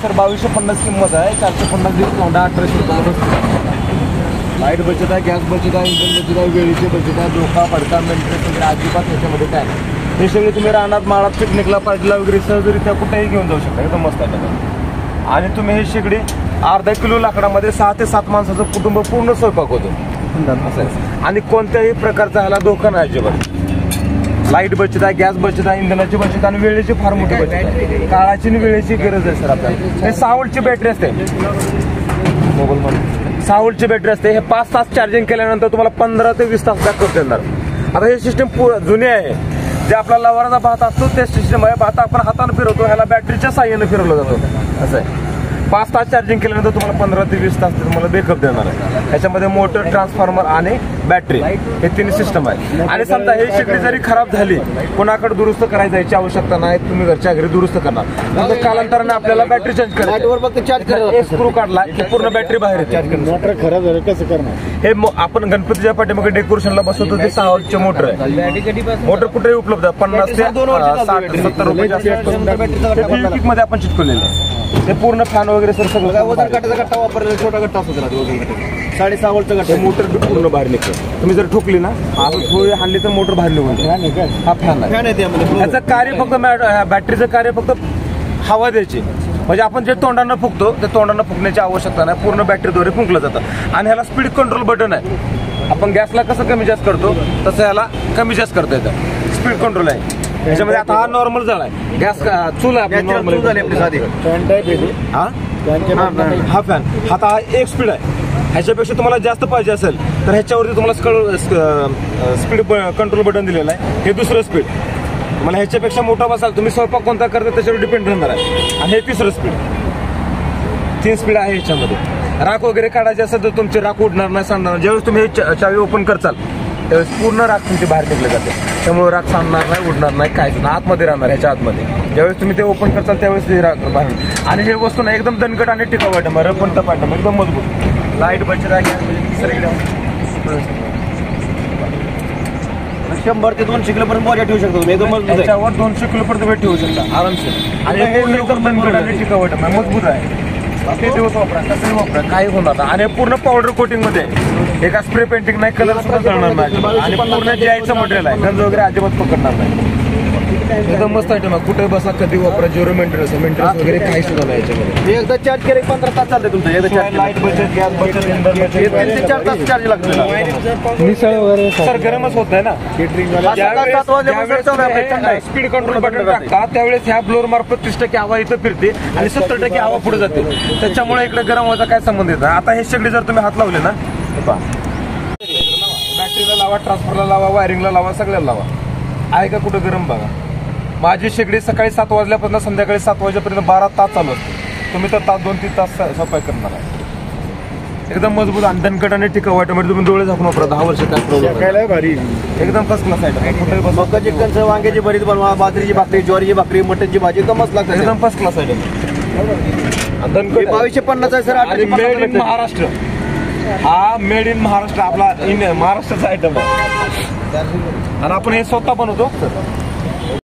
Sir 2250 किंमत आहे. 450 discount आहे. 1800 रुपये. लाईट बचत आहे, गॅस बचत आहे, इंधन बचत आहे, वेळेची बचत आहे, धोका पडका मेंटेनन्स वगैरे अजिबात याच्यामध्ये काय नाही. हे सगळे तुम्ही रानात माळात पिकनिकला पार्टीला वगैरे सहजरित्या कुठेही घेऊन जाऊ शकता. एकदम मस्त आहे. आणि तुम्ही हे शेगडी अर्धा किलो लाकडामध्ये 6 ते 7 माणसाचं कुटुंब पूर्ण स्वयंपाक होतो असं आहे. आणि कोणत्याही प्रकारचा ह्याला धोका नाही अजिबात. लाईट बचत आहे, गॅस बचत आहे, इंधनाची बचत आणि वेळेची फार मोठी बचत आहे. काळाची आणि वेळेची गरज आहे सर आपल्याला. हे 6 व्होल्टची बॅटरी असते मोबाईलमध्ये. 6 व्होल्टची बॅटरी असते. हे 5 तास चार्जिंग केल्यानंतर तुम्हाला 15 ते 20 तास बॅकअप देणार. आता हे सिस्टम जुने आहे. जे आपला लवाराचा भात असतो ते सिस्टम आहे. भात आपण हाताने फिरवतो, ह्याला बॅटरीच्या साह्याने फिरवला जातो असं आहे. 5 तास चार्जिंग केल्यानंतर तुम्हाला 15 ते 20 तास तुम्हाला बॅकअप देणार आहे. ह्याच्यामध्ये मोटर, ट्रान्सफॉर्मर आणि बॅटरी हे 3 सिस्टम आहे. आणि समजा ही शेगडी जरी खराब झाली, कोणाकडे दुरुस्त करायची याची आवश्यकता नाही. तुम्ही घरच्या घरी दुरुस्त करणार. नंतर कालांतराने आपल्याला बॅटरी चेंज करायची. एक स्क्रू काढला की पूर्ण बॅटरी बाहेर येते. मोटर खराब झालं कसं करणार? हे आपण गणपतीच्या पाठीमागे डेकोरेशनला बसवतो ते 6 व्होल्टचे मोटर आहे. मोटर कुठेही उपलब्ध आहे. 50 ते 60-70 रुपये मध्ये आपण चिटकवलेले आहे. ते पूर्ण फॅन वगैरे सर सगळं वजन काटाचा गट्टा वापरलेला छोटा गट्टा असतो त्याला. 6.5 व्होल्टचा गट्टा. मोटर पूर्ण बाहेर निघतं. तुम्ही जर ठोकली ना आता थोडी हाणली तर मोटर बाहेर निघून जाईल. हा फॅन आहे. त्याचं कार्य फक्त बॅटरीचं कार्य फक्त हवा द्यायची. म्हणजे आपण जे तोंडानं फुकतो ते तोंडानं फुकण्याची आवश्यकता नाही. पूर्ण बॅटरीद्वारे फुंकलं जातं. आणि ह्याला स्पीड कंट्रोल बटन आहे. आपण गॅसला कसं कमी जास्त करतो तसं ह्याला कमी जास्त करता येतं. स्पीड कंट्रोल आहे त्याच्यामध्ये. आता हा नॉर्मल झाला आहे. गॅस चूल आहे आपली नॉर्मल झाली. हा फॅन आता हा 1 स्पीड आहे. ह्याच्यापेक्षा तुम्हाला जास्त पाहिजे असेल तर ह्याच्यावरती तुम्हाला स्पीड कंट्रोल बटन दिलेलं आहे. हे 2रं स्पीड. मला ह्याच्यापेक्षा मोठा बसाल तुम्ही स्वयंपाक कोणता करता त्याच्यावर डिपेंड राहणार आहे. आणि हे 3रं स्पीड. 3 स्पीड आहे ह्याच्यामध्ये. राख वगैरे काढायची असेल तर तुमची राख उडणार नाही, सांडणार. ज्यावेळेस तुम्ही चावी ओपन करचाल त्यावेळेस पूर्ण राख तुमची बाहेर निघले जाते. त्यामुळे राख सांडणार नाही, उडणार नाही, काहीच नाही. आतमध्ये राहणार ह्याच्या आतमध्ये. ज्यावेळेस तुम्ही ते ओपन करचाल त्यावेळेस ते राख बाहेर. आणि हे वस्तू ना एकदम दणकट आणि टिकाऊ आयटम आहे. रपण टप आयटम एकदम मजबूत. लाईट बचत आहे. 100 ते 200 किलो पर्यंत मोजा ठेवू शकतो. त्याच्यावर 200 किलो पर्यंत ठेवू शकता आरामशीर. आणि हे एकदम दणकट आणि टिकाऊ आयटम आहे, मजबूत आहे. किती दिवस वापरा, कसंही वापरा, काही होणार नाही. आणि पूर्ण पावडर कोटिंग मध्ये. एका स्प्रे पेंटिंग नाही, कलर सुद्धा करणार नाही. आणि पूर्ण जायचं मटेरियल आहे. गंज वगैरे अजिबात पकडणार नाही. एकदम मस्त आयटम आहे. कुठे बसा, कधी वापरा. 0 मेंटेनन्स वगैरे काही सुद्धा नाही याच्यामध्ये. एकदा चार्ज केले 15 तास चालते तुमचं. लाईट बचत, गॅस बचत, इंधन बचत. 4 तास चार्ज लागतो. मिसळ वगैरे सर गरमच होत आहे ना. स्पीड कंट्रोल बटन टाकता त्यावेळेस ह्या ब्लोअर मार्फत 30% हवा इथं फिरते आणि 70% हवा पुढे जाते. त्याच्यामुळे इकडे गरम व्हायचा काय संबंध येत. आता हे शेगडी जर तुम्ही हात लावले ना, बॅटरीला लावा, ट्रान्सफरला लावा, वायरिंगला लावा, सगळ्याला लावा. आहे का कुठं गरम बघा. माझी शेगडी सकाळी 7 वाजल्यापासून संध्याकाळी 7 वाजेपर्यंत 12 तास चालू असते. तुम्ही तर 2-3 तास स्वयंपाक करणार आहे. एकदम मजबूत आणि दणकट आणि टिकाऊ आयटम. तुम्ही डोळे झाकून वापरा. 10 वर्ष काय प्रॉब्लेम भारी. एकदम फर्स्ट क्लास आयटम. मका चिकन, वांग्याची भरीत बनवा, बाजरीची भाकरी, ज्वारीची भाकरी, मटनची भाजी एकदमच लागते. एकदम फर्स्ट क्लास आयटम. 2250 आहे सर. Made in Maharashtra. हा मेड इन महाराष्ट्र आपला महाराष्ट्राचा आयटम आहे. आणि आपण हे स्वतः बनवतो.